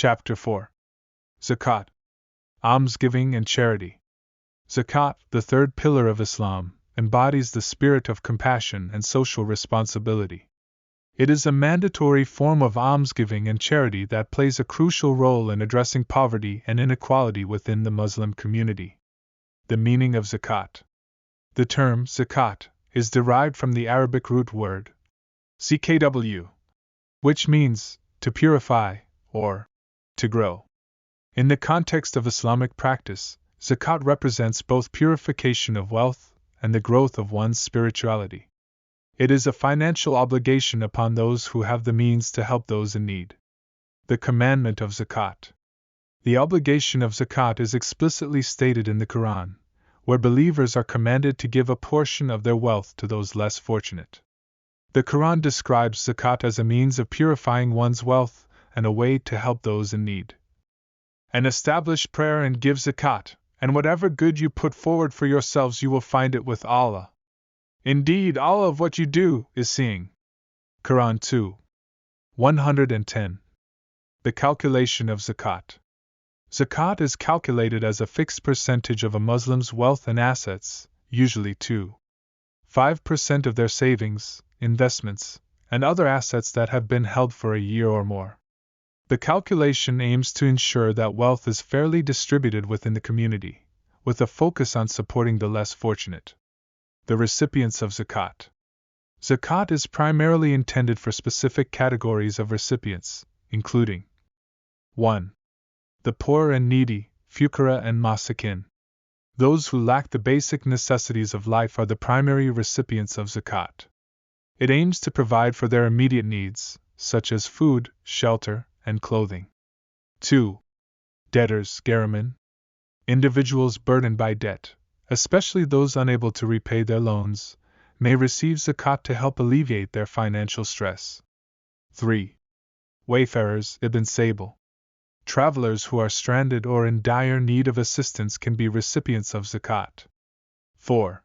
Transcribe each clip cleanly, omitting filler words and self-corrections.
Chapter 4. Zakat, Almsgiving and Charity. Zakat, the third pillar of Islam, embodies the spirit of compassion and social responsibility. It is a mandatory form of almsgiving and charity that plays a crucial role in addressing poverty and inequality within the Muslim community. The meaning of Zakat. The term zakat is derived from the Arabic root word zkw, which means to purify or to grow. In the context of Islamic practice, zakat represents both purification of wealth and the growth of one's spirituality. It is a financial obligation upon those who have the means to help those in need. The Commandment of Zakat. The obligation of zakat is explicitly stated in the Quran, where believers are commanded to give a portion of their wealth to those less fortunate. The Quran describes zakat as a means of purifying one's wealth and a way to help those in need. And establish prayer and give zakat, and whatever good you put forward for yourselves you will find it with Allah. Indeed, all of what you do is seeing. Quran 2. 110. The calculation of zakat. Zakat is calculated as a fixed percentage of a Muslim's wealth and assets, usually 2.5% of their savings, investments, and other assets that have been held for a year or more. The calculation aims to ensure that wealth is fairly distributed within the community, with a focus on supporting the less fortunate. The recipients of zakat. Zakat is primarily intended for specific categories of recipients, including 1. The poor and needy, fuqara and masakin. Those who lack the basic necessities of life are the primary recipients of zakat. It aims to provide for their immediate needs, such as food, shelter, and clothing. 2. Debtors, garamin. Individuals burdened by debt, especially those unable to repay their loans, may receive zakat to help alleviate their financial stress. 3. Wayfarers, ibn Sable. Travelers who are stranded or in dire need of assistance can be recipients of zakat. 4.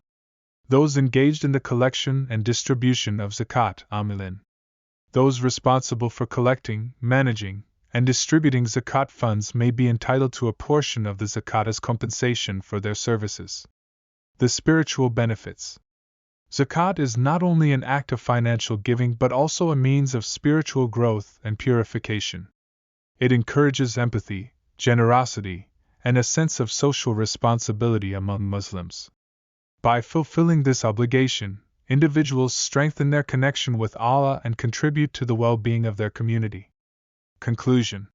Those engaged in the collection and distribution of zakat, amilin. Those responsible for collecting, managing, and distributing zakat funds may be entitled to a portion of the zakat as compensation for their services. The spiritual benefits. Zakat is not only an act of financial giving but also a means of spiritual growth and purification. It encourages empathy, generosity, and a sense of social responsibility among Muslims. By fulfilling this obligation, individuals strengthen their connection with Allah and contribute to the well-being of their community. Conclusion.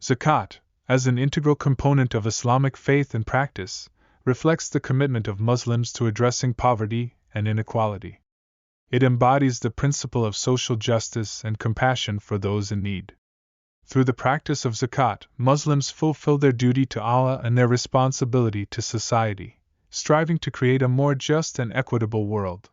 Zakat, as an integral component of Islamic faith and practice, reflects the commitment of Muslims to addressing poverty and inequality. It embodies the principle of social justice and compassion for those in need. Through the practice of zakat, Muslims fulfill their duty to Allah and their responsibility to society, striving to create a more just and equitable world.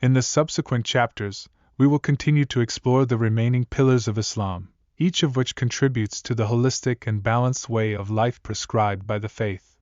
In the subsequent chapters, we will continue to explore the remaining pillars of Islam, each of which contributes to the holistic and balanced way of life prescribed by the faith.